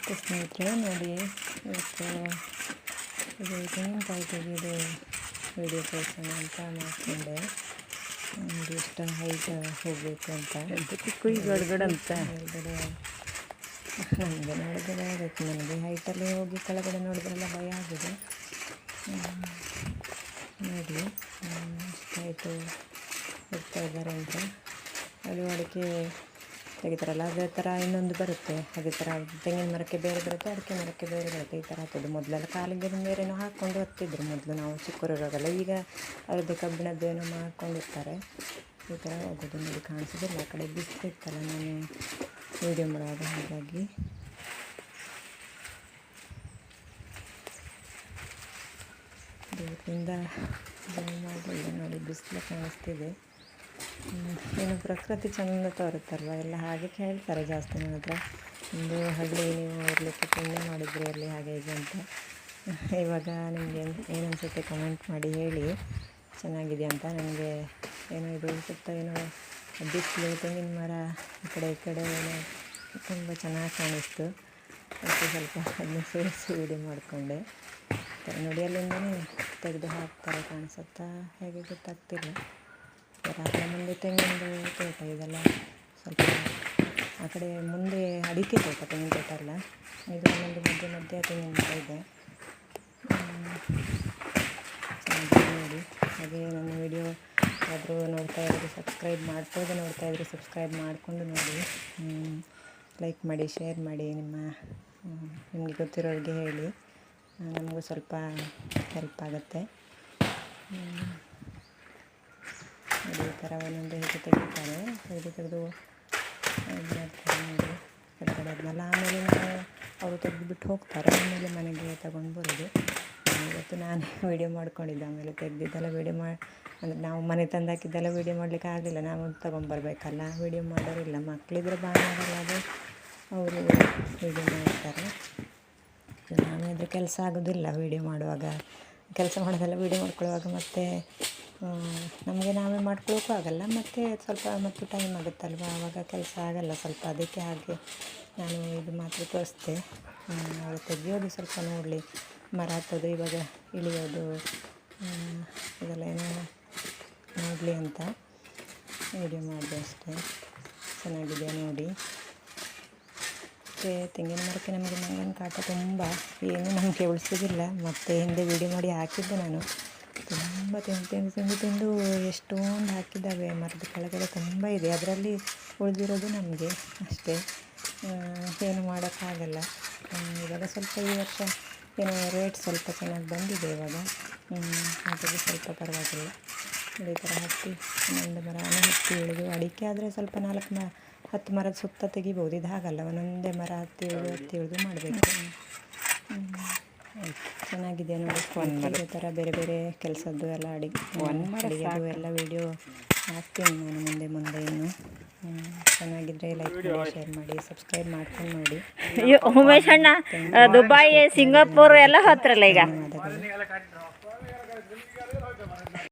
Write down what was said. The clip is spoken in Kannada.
ನಮಸ್ತೆ ಸ್ನೇಹಿತರೆ, ನೋಡಿ ಇವತ್ತು ಇದು ತೆಂಗಿನಕಾಯಿ ತೆಗೆಯೋದು ವಿಡಿಯೋ ತೋರಿಸೋಣ ಅಂತ ಮಾಡಿಕೊಂಡೆ. ಒಂದು ಎಷ್ಟು ಹೈಟ್ ಹೋಗಬೇಕು ಅಂತ ಕುಯ್ಗಡೆ ಅಂತ ಹೊರಗಡೆ ನಮಗೆ ನೋಡಿದ್ರೆ ಆಗುತ್ತೆ. ನನಗೆ ಹೈಟಲ್ಲಿ ಹೋಗಿ ಕೆಳಗಡೆ ನೋಡಿದ್ರೆಲ್ಲ ಭಯ ಆಗಿದೆ. ನೋಡಿ ಎಷ್ಟು ಹೈಟು ಹೋಗ್ತಾ ಇದ್ದಾರೆ ಅಂತ. ಅದು ಅಡಿಕೆ ತೆಗಿತಾರಲ್ಲ ಅದೇ ಥರ ಇನ್ನೊಂದು ಬರುತ್ತೆ. ಅದೇ ಥರ ತೆಂಗಿನ ಮರಕ್ಕೆ ಬೇರೆ ಬರುತ್ತೆ, ಅಡಿಕೆ ಮರಕ್ಕೆ ಬೇರೆ ಬರುತ್ತೆ. ಈ ಥರ ಹತ್ತೋದು. ಮೊದಲೆಲ್ಲ ಕಾಲಿಗೆ ಬೇರೆನೋ ಹಾಕ್ಕೊಂಡು ಹತ್ತಿದ್ರು ಮೊದಲು, ನಾವು ಚಿಕ್ಕವರಿರುವಾಗಲ್ಲ. ಈಗ ಅದರದ್ದು ಕಬ್ಬಿಣದ್ದೇನೋ ಮಾಡ್ಕೊಂಡಿರ್ತಾರೆ. ಈ ಥರ ಹೋಗೋದು. ನೋಡಿ ಕಾಣಿಸೋದಿಲ್ಲ, ಆ ಕಡೆ ಬಿಸಿಲಿತ್ತಲ್ಲ ನಾನು ವೀಡಿಯೋ ಮಾಡುವಾಗ, ಹಾಗಾಗಿ ದೂರದಿಂದ ಮಾಡಲಿಲ್ಲ. ನೋಡಿ ಬಿಸಿಲು ಕಾಣಿಸ್ತಿದೆ. ಏನು ಪ್ರಕೃತಿ ಚೆಂದ ತೋರುತ್ತಲ್ವ ಎಲ್ಲ, ಹಾಗೆ ಕೇಳ್ತಾರೆ ಜಾಸ್ತಿ ನನ್ನ ಹತ್ರ. ಒಂದು ಹಳ್ಳಿ ನೀವು ಇರಲಿಕ್ಕೆ ಪುಣ್ಯ ಮಾಡಿದ್ರಿ ಅಲ್ಲಿ ಹಾಗೆ ಹೀಗೆ ಅಂತ. ಇವಾಗ ನಿಮಗೆ ಏನು ಅನಿಸುತ್ತೆ ಕಮೆಂಟ್ ಮಾಡಿ ಹೇಳಿ, ಚೆನ್ನಾಗಿದೆ ಅಂತ. ನನಗೆ ಏನೋ ಇದು ಸುತ್ತ ಏನೋ ಬಿಸಿಲು, ತೆಂಗಿನ ಮರ ಈ ಕಡೆ ಏನೋ ತುಂಬ ಚೆನ್ನಾಗಿ ಕಾಣಿಸ್ತು. ಅದಕ್ಕೆ ಸ್ವಲ್ಪ ಅದನ್ನ ಸೇರಿಸಿ ವೀಡಿಯೋ ಮಾಡಿಕೊಂಡೆ. ನೋಡಿ ಅಲ್ಲಿಂದನೇ ತೆಗೆದು ಹಾಕ್ತಾರೆ, ಕಾಣಿಸುತ್ತಾ ಹೇಗೆ ಗೊತ್ತಾಗ್ತಿಲ್ಲ. ಅದರ ಮುಂದೆ ತೆಂಗಿನ ತೋಟ ಇದೆಲ್ಲ, ಸ್ವಲ್ಪ ಆ ಕಡೆ ಮುಂದೆ ಅಡಿಕೆ ತೋಟ, ತೆಂಗಿನ ತೋಟ ಅಲ್ಲ ಇದು. ಒಂದೊಂದು ಮಧ್ಯೆ ತೆಂಗಿನ ಮರ ಇದೆ. ಚೆನ್ನಾಗಿದೆ ನೋಡಿ. ಹಾಗೆ ನನ್ನ ವಿಡಿಯೋ ಆದರೂ ನೋಡ್ತಾ ಇದ್ದರೆ ಸಬ್ಸ್ಕ್ರೈಬ್ ಮಾಡ್ಬೋದು, ನೋಡ್ತಾ ಇದ್ದರೆ ಸಬ್ಸ್ಕ್ರೈಬ್ ಮಾಡಿಕೊಂಡು ನೋಡಿ. ಲೈಕ್ ಮಾಡಿ, ಶೇರ್ ಮಾಡಿ, ನಿಮಗೆ ಗೊತ್ತಿರೋರಿಗೆ ಹೇಳಿ, ನಮಗೂ ಸ್ವಲ್ಪ ಹೆಲ್ಪ್ ಆಗುತ್ತೆ. ಈ ಥರ ಒಂದೊಂದು ಹೇಗೆ ತೆಗಿತಾರೆ, ತೆಗೆದು ಮಾಡ್ತಾರೆ ನೋಡಿ. ಕೆಳಗಡೆ ಅದನ್ನೆಲ್ಲ ಆಮೇಲೆ ಅವರು ತೆಗೆದುಬಿಟ್ಟು ಹೋಗ್ತಾರೆ, ಆಮೇಲೆ ಮನೆಗೆ ತಗೊಂಡು ಬರೋದು. ಇವತ್ತು ನಾನು ವೀಡಿಯೋ ಮಾಡ್ಕೊಂಡಿದ್ದೆ, ಆಮೇಲೆ ತೆಗೆದಿದ್ದೆಲ್ಲ ವೀಡಿಯೋ ಅಂದರೆ ನಾವು ಮನೆ ತಂದು ಹಾಕಿದ್ದೆಲ್ಲ ವೀಡಿಯೋ ಮಾಡಲಿಕ್ಕೆ ಆಗಲಿಲ್ಲ, ನಾವು ತೊಗೊಂಬರ್ಬೇಕಲ್ಲ. ವೀಡಿಯೋ ಮಾಡೋರಿಲ್ಲ, ಮಕ್ಕಳಿದ್ರೆ ಭಾನುವಾರ ಅದು ಅವರು ವೀಡಿಯೋ ಮಾಡ್ತಾರೆ. ನಾನಾದರೆ ಕೆಲಸ ಆಗೋದಿಲ್ಲ ವೀಡಿಯೋ ಮಾಡುವಾಗ, ಕೆಲಸ ಮಾಡೋದೆಲ್ಲ ವೀಡಿಯೋ ಮಾಡ್ಕೊಳ್ಳುವಾಗ ಮತ್ತು ನಮಗೆ ನಾವೇ ಮಾಡ್ಕೊಳ್ಳೋಕ್ಕೂ ಆಗಲ್ಲ, ಮತ್ತು ಸ್ವಲ್ಪ ಮತ್ತು ಟೈಮ್ ಆಗುತ್ತಲ್ವ, ಆವಾಗ ಕೆಲಸ ಆಗಲ್ಲ ಸ್ವಲ್ಪ. ಅದಕ್ಕೆ ಹಾಗೆ ನಾನು ಇದು ಮಾತ್ರ ತೋರಿಸ್ದೆ. ಅವರು ತೆಗಿಯೋದು ಸ್ವಲ್ಪ ನೋಡಲಿ, ಮರ ಹತ್ತೋದು, ಇವಾಗ ಇಳಿಯೋದು, ಇದೆಲ್ಲ ಏನೋ ನೋಡಲಿ ಅಂತ ವೀಡಿಯೋ ಮಾಡಿದೆ ಅಷ್ಟೇ. ಚೆನ್ನಾಗಿದೆ ನೋಡಿ. ಮತ್ತು ತೆಂಗಿನ ಮರಕ್ಕೆ ನಮಗೆ ಮಂಗನ ಕಾಟ ತುಂಬ, ಏನು ನಮಗೆ ಉಳಿಸೋದಿಲ್ಲ. ಮತ್ತು ಹಿಂದೆ ವೀಡಿಯೋ ಮಾಡಿ ಹಾಕಿದ್ದೆ ನಾನು. ತುಂಬ ತಿಂದು ಎಷ್ಟೊಂದು ಹಾಕಿದ್ದಾವೆ. ಮರದ ಕೆಳಗಡೆ ತುಂಬ ಇದೆ, ಅದರಲ್ಲಿ ಉಳಿದಿರೋದು ನಮಗೆ ಅಷ್ಟೇ. ಏನು ಮಾಡೋಕ್ಕಾಗಲ್ಲ. ಇವಾಗ ಸ್ವಲ್ಪ ಈ ವರ್ಷ ಏನೋ ರೇಟ್ ಸ್ವಲ್ಪ ಚೆನ್ನಾಗಿ ಬಂದಿದೆ ಇವಾಗ, ಹಾಗಾಗಿ ಸ್ವಲ್ಪ ಪರವಾಗಿಲ್ಲ. ಈ ಥರ ಹತ್ತಿ ಒಂದೊಂದು ಮರ ಹತ್ತಿ ಇಳಿದು, ಅಡಿಕೆ ಆದರೆ ಸ್ವಲ್ಪ 4-10 ಮರದ ಸುತ್ತ ತೆಗಿಬೋದು. ಇದು ಹಾಗಲ್ಲ, ಒಂದೊಂದೇ ಮರ ಹತ್ತಿ ಇಳಿದು ಮಾಡಬೇಕು. ಚೆನ್ನಾಗಿದೆ ನೋಡಿ. ಇದೇ ಥರ ಬೇರೆ ಬೇರೆ ಕೆಲಸದ್ದು ಎಲ್ಲ ಅಡಿಗೆದು ಎಲ್ಲ ವೀಡಿಯೋ ಹಾಕ್ತೀನಿ ನಾನು ಮುಂದೆ ಇನ್ನು. ಚೆನ್ನಾಗಿದ್ದರೆ ಲೈಕ್ ಮಾಡಿ, ಶೇರ್ ಮಾಡಿ, ಸಬ್ಸ್ಕ್ರೈಬ್ ಮಾಡ್ಕೊಂಡು ನೋಡಿ. ಉಮೇಶ್ ಅಣ್ಣ ದುಬೈ ಸಿಂಗಾಪುರ್ ಎಲ್ಲ ಹತ್ರಲ್ಲ ಈಗ. ಧನ್ಯವಾದಗಳು.